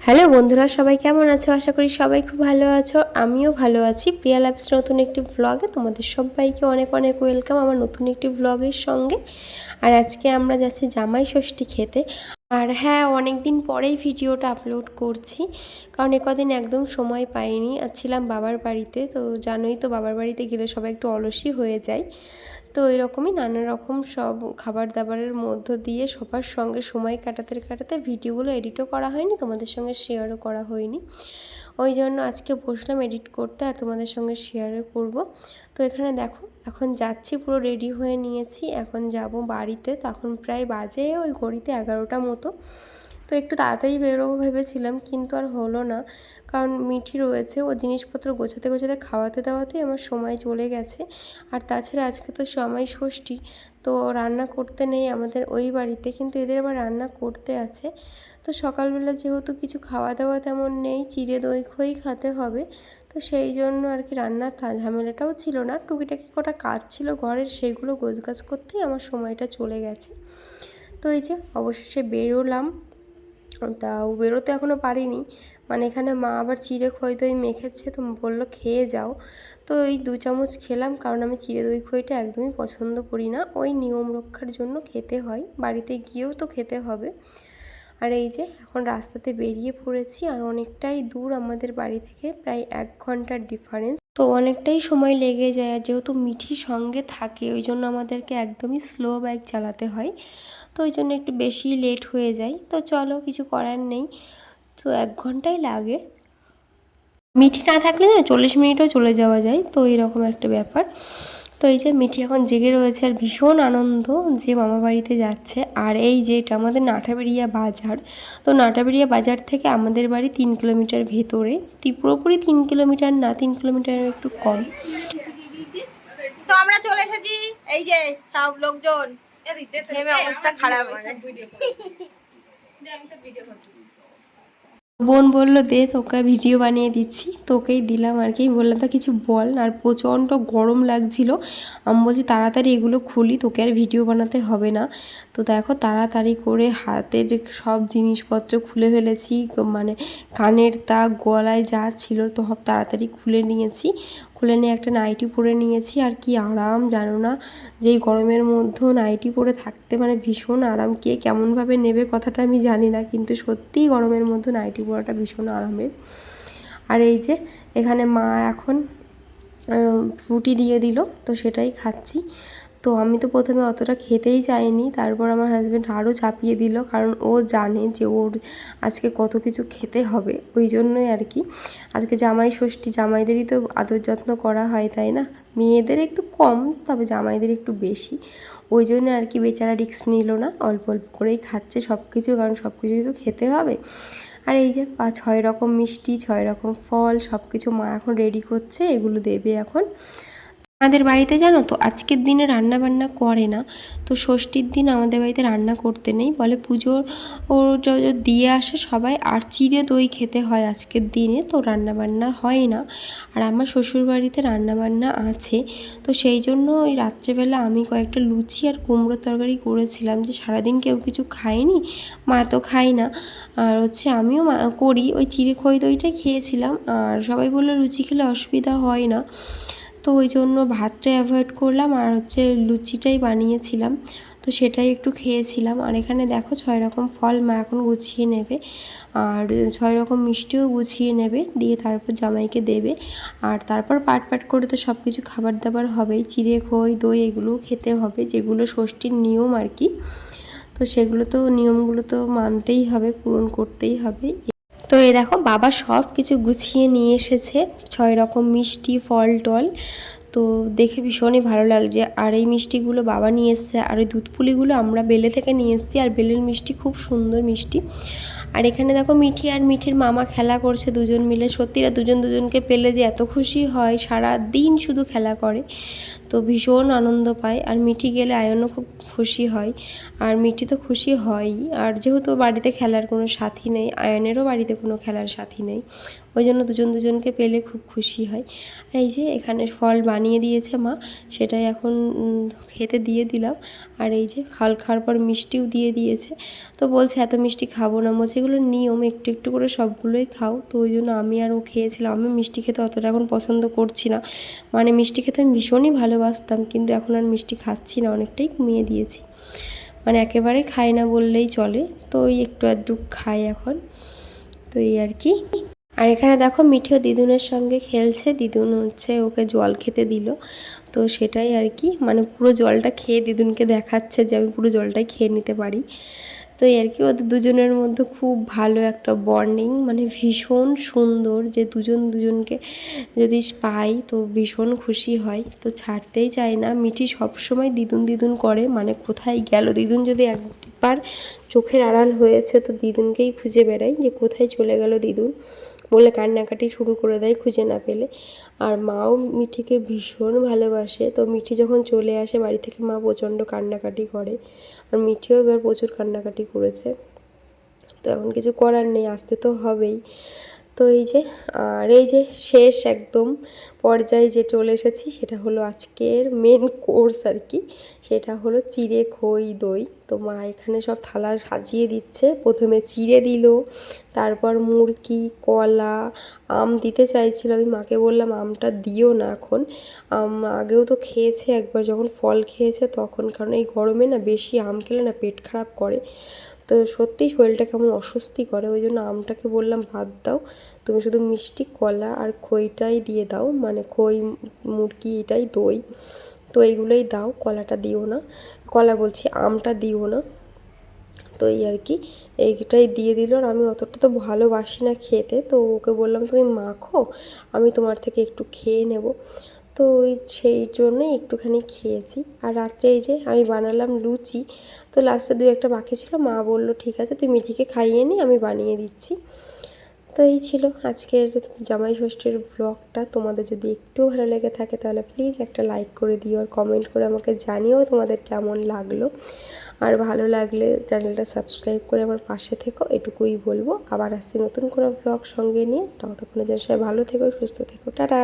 Hello বন্ধুরা, সবাই কেমন আছো? আশা করি সবাই খুব ভালো আছো। আমিও ভালো আছি। প্রিয়া লাইফস নতুন একটি ভ্লগে তোমাদের সবাইকে অনেক অনেক ওয়েলকাম আমার নতুন একটি ভ্লগের সঙ্গে। আর আজকে আমরা যাচ্ছি জামাই ষষ্ঠী খেতে। আর হ্যাঁ, অনেক দিন পরেই ভিডিওটা আপলোড করছি, কারণ কদিন একদম সময় পাইনি। আর ছিলাম বাবার বাড়িতে, তো জানোই তো বাবার বাড়িতে গেলে সবাই একটু অলসই হয়ে যায়। তো এরকমই নানা রকম সব খাবার দাবারের মধ্য দিয়ে সবার সঙ্গে সময় কাটাতে কাটাতে ভিডিওগুলো এডিটও করা হয়নি, তোমাদের সঙ্গে শেয়ারও করা হয়নি। ওই জন্য আজকে বসলাম এডিট করতে আর তোমাদের সঙ্গে শেয়ারও করব। তো এখানে দেখো, এখন যাচ্ছি, পুরো রেডি হয়ে নিয়েছি, এখন যাব বাড়িতে। তখন প্রায় বাজে ওই ঘড়িতে 11টা মতো। তো একটু তাড়াতাড়ি বেরোবো ভেবেছিলাম, কিন্তু আর হলো না, কারণ মিঠি রয়েছে, ও জিনিসপত্র গোছাতে গোছাতে খাওয়াতে দাওয়াতেই আমার সময় চলে গেছে। আর তাছাড়া আজকে তো জামাই ষষ্ঠী, তো রান্না করতে নেই আমাদের ওই বাড়িতে, কিন্তু এদের আবার রান্না করতে আছে। তো সকালবেলা যেহেতু কিছু খাওয়া দাওয়া তেমন নেই, চিড়ে দই খই খেতে হবে, তো সেই জন্য আর কি রান্নার ঝামেলাটাও ছিল না। টুকিটাকি কটা কাজ ছিল ঘরের, সেইগুলো গোছগাছ করতেই আমার সময়টা চলে গেছে। তো এই যে অবশেষে বেরোলাম, তাও বেরোতে এখনও পারিনি, মানে এখানে মা আবার চিড়ে খই দই মেখেছে, তো বললো খেয়ে যাও। তো এই 2 চামচ খেলাম, কারণ আমি চিড়ে দই খইটা একদমই পছন্দ করি না, ওই নিয়ম রক্ষার জন্য খেতে হয়, বাড়িতে গিয়েও তো খেতে হবে। আর এই যে এখন রাস্তাতে বেরিয়ে পড়েছি, আর অনেকটাই দূর আমাদের বাড়ি থেকে, প্রায় 1 ঘন্টার ডিফারেন্স, তো অনেকটাই সময় লেগে যায়। আর যেহেতু মিঠি সঙ্গে থাকে, ওই জন্য আমাদেরকে একদমই স্লো বাইক চালাতে হয়, তো ওই জন্য একটু বেশি লেট হয়ে যায়। তো চলো, কিছু করার নেই, তো 1 ঘন্টাই লাগে। মিঠি না থাকলে না 40 মিনিটও চলে যাওয়া যায়, তো এরকম একটা ব্যাপার। তো এই যে মিঠি এখন জেগে রয়েছে, আর ভীষণ আনন্দ যে মামা বাড়িতে যাচ্ছে। আর এই যে এটা আমাদের নাটাবেড়িয়া বাজার, তো নাটাবেড়িয়া বাজার থেকে আমাদের বাড়ি 3 কিলোমিটার ভেতরে, পুরোপুরি 3 কিলোমিটার না, 3 কিলোমিটারের একটু কম। তো আমরা চলে এসেছি, এই যে সব লোকজন, অবস্থা খারাপ। বোন বলল দে তোকে ভিডিও বানিয়ে দিচ্ছি, তোকেই দিলাম আর কি। বললাম তো কিছু বল, আর প্রচণ্ড গরম লাগছিল। আমি বলছি তাড়াতাড়ি এগুলো খুলি, তোকে আর ভিডিও বানাতে হবে না। তো দেখো তাড়াতাড়ি করে হাতের সব জিনিসপত্র খুলে ফেলেছি, মানে কানের তাক গলায় যা ছিল তো সব তাড়াতাড়ি খুলে নিয়েছি। খুলে নিয়ে একটা নাইটি পরে নিয়েছি, আর কি আরাম জানো না, যেই গরমের মধ্যেও নাইটি পরে থাকতে মানে ভীষণ আরাম। কে কেমনভাবে নেবে কথাটা আমি জানি না, কিন্তু সত্যিই গরমের মধ্যে নাইটি পরাটা ভীষণ আরামের। আর এই যে এখানে মা এখন ফ্রুটি দিয়ে দিল, তো সেটাই খাচ্ছি। তো আমি তো প্রথমে অতটা খেতেই চাইনি, তারপর আমার হাজব্যান্ড আরও চাপিয়ে দিল, কারণ ও জানে যে ওর আজকে কত কিছু খেতে হবে, ওই জন্যই আর কি। আজকে জামাই ষষ্ঠী, জামাইদেরই তো আদর যত্ন করা হয়, তাই না? মেয়েদের একটু কম, তবে জামাইদের একটু বেশি, ওই জন্য আর কি বেচারা রিস্ক নিল না, অল্প অল্প করেই খাচ্ছে সব কিছু, কারণ সব কিছুই তো খেতে হবে। আর এই যে 6 রকম মিষ্টি, 6 রকম ফল, সব কিছু মা এখন রেডি করছে, এগুলো দেবে এখন। আমাদের বাড়িতে জানো তো আজকের দিনে রান্না বান্না করে না, তো ষষ্ঠীর দিন আমাদের বাড়িতে রান্না করতে নেই, বলে পুজোর ওর দিয়ে আসে সবাই, আর চিড়ে দই খেতে হয় আজকের দিনে, তো রান্না বান্না হয় না। আর আমার শ্বশুর বাড়িতে রান্না বান্না আছে, তো সেই জন্য ওই রাত্রেবেলা আমি কয়েকটা লুচি আর কুমড়োর তরকারি করেছিলাম, যে সারাদিন কেউ কিছু খায়নি, মা তো খাই না, আর হচ্ছে আমিও করি, ওই চিড়ে খই দইটাই খেয়েছিলাম। আর সবাই বললো লুচি খেলে অসুবিধা হয় না, তো ওই জন্য ভাতটা অ্যাভয়েড করলাম, আর হচ্ছে লুচিটাই বানিয়েছিলাম, তো সেটাই একটু খেয়েছিলাম। আর এখানে দেখো 6 রকম ফল মা এখন গুছিয়ে নেবে, আর 6 রকম মিষ্টিও গুছিয়ে নেবে, দিয়ে তারপর জামাইকে দেবে। আর তারপর পাট পাট করে তো সব কিছু খাবার দাবার হবেই, চিড়ে খই দই এগুলোও খেতে হবে, যেগুলো ষষ্ঠীর নিয়ম আর কি, তো সেগুলো তো নিয়মগুলো তো মানতেই হবে, পূরণ করতেই হবে। তো এই দেখো বাবা সব কিছু গুছিয়ে নিয়ে এসেছে, 6 রকম মিষ্টি ফল টল, তো দেখে ভীষণই ভালো লাগছে। আর এই মিষ্টিগুলো বাবা নিয়ে এসছে, আর ওই দুধ পুলিগুলো আমরা বেলে থেকে নিয়ে এসেছি, আর বেলের মিষ্টি খুব সুন্দর মিষ্টি। আর এখানে দেখো মিঠি আর মিঠির মামা খেলা করছে দুজন মিলে, সত্যি দুজন দুজনকে পেলে যে এত খুশি হয়, সারা দিন শুধু খেলা করে। তো তো ভীষণ আনন্দ পায়। আর মিঠি গেলে আয়নও খুব খুশি হয়, আর মিঠি তো খুশি হয়ই। আর যেহেতু বাড়িতে খেলার কোনো সাথী নেই, আয়নেরও বাড়িতে কোনো খেলার সাথী নেই, ওই জন্য দুজনকে পেলে খুব খুশি হয়। আর এই যে এখানে ফল বানিয়ে দিয়েছে মা, সেটাই এখন খেতে দিয়ে দিলাম। আর এই যে খাওয়ার পর মিষ্টিও দিয়ে দিয়েছে। তো বলছে এত মিষ্টি খাবো না, বলছে এগুলো নিয়ম, একটু একটু করে সবগুলোই খাও। তো ওই জন্য আমি আর ও খেয়েছিলাম। আমি মিষ্টি খেতে অতটা এখন পছন্দ করছি না, মানে মিষ্টি খেতে আমি ভীষণই ভালোবাসতাম, কিন্তু এখন আর মিষ্টি খাচ্ছি না, অনেকটাই কমিয়ে দিয়েছি, মানে একেবারে খাই না বললেই চলে। তো ওই একটু আধটু খাই এখন, তো এই আর কি। আর এখানে দেখো মিঠিও দিদুনের সঙ্গে খেলছে, দিদুন হচ্ছে ওকে জল খেতে দিল, তো সেটাই আর কি, মানে পুরো জলটা খেয়ে দিদুনকে দেখাচ্ছে যে আমি পুরো জলটাই খেয়ে নিতে পারি। তো এই আর কি, ওদের দুজনের মধ্যে খুব ভালো একটা বন্ডিং, মানে ভীষণ সুন্দর, যে দুজনকে যদি পাই তো ভীষণ খুশি হয়, তো ছাড়তেই চায় না। মিঠি সবসময় দিদুন করে, মানে কোথায় গেল দিদুন যদি একবার চোখের আড়াল হয়েছে তো দিদুনকেই খুঁজে বেড়াই, যে কোথায় চলে গেল দিদুন বলে কান্নাকাটি শুরু করে দেয় খুঁজে না পেলে। আর মাও মিঠিকে ভীষণ ভালোবাসে, তো মিঠি যখন চলে আসে বাড়ি থেকে মা প্রচণ্ড কান্নাকাটি করে, আর মিঠিও এবার প্রচুর কান্নাকাটি করেছে। তো এখন কিছু করার নেই, আসতে তো হবেই। তো এই যে, আর এই যে শেষ একদম পর্যায়ে যে চলে এসেছি, সেটা হলো আজকের মেন কোর্স আর কি, সেটা হলো চিড়ে খই দই। তো মা এখানে সব থালা সাজিয়ে দিচ্ছে, প্রথমে চিড়ে দিল, তারপর মুরকি, কলা, আম দিতে চাইছিল, আমি মাকে বললাম আমটা দিও না এখন, আগেও তো খেয়েছে একবার যখন ফল খেয়েছে তখন, কারণ এই গরমে না বেশি আম খেলে না পেট খারাপ করে, তো সত্যিই শরীরটা কেমন অস্বস্তি করে, ওই জন্য আমটাকে বললাম বাদ দাও, তুমি শুধু মিষ্টি, কলা আর খইটাই দিয়ে দাও, মানে খই, মুরকি, এটাই দই, তো এইগুলোই দাও, কলাটা দিও না, কলা বলছি আমটা দিও না। তো এই আর কি, এইটাই দিয়ে দিল। আর আমি অতটা তো ভালোবাসি না খেতে, তো ওকে বললাম তুমি মাখো, আমি তোমার থেকে একটু খেয়ে নেব, তো ওই সেই জন্যই একটুখানি খেয়েছি। আর রাত্রে এই যে আমি বানালাম লুচি, তো লাস্টে 2-1টা বাকি ছিল, মা বললো ঠিক আছে তুই মিঠিকে খাইয়ে নি, আমি বানিয়ে দিচ্ছি। তো এই ছিল আজকের জামাই ষষ্ঠীর ব্লগটা। তোমাদের যদি একটু ভালো লেগে থাকে তাহলে প্লিজ একটা লাইক করে দিও, আর কমেন্ট করে আমাকে জানিও তোমাদের কেমন লাগলো। আর ভালো লাগলে চ্যানেলটা সাবস্ক্রাইব করে আমার পাশে থেকো, এটুকুই বলবো। আবার আসছি নতুন কোনো ব্লগ সঙ্গে নিয়ে, ততক্ষণে যেন সবাই ভালো থেকো, সুস্থ থেকো, টাটা।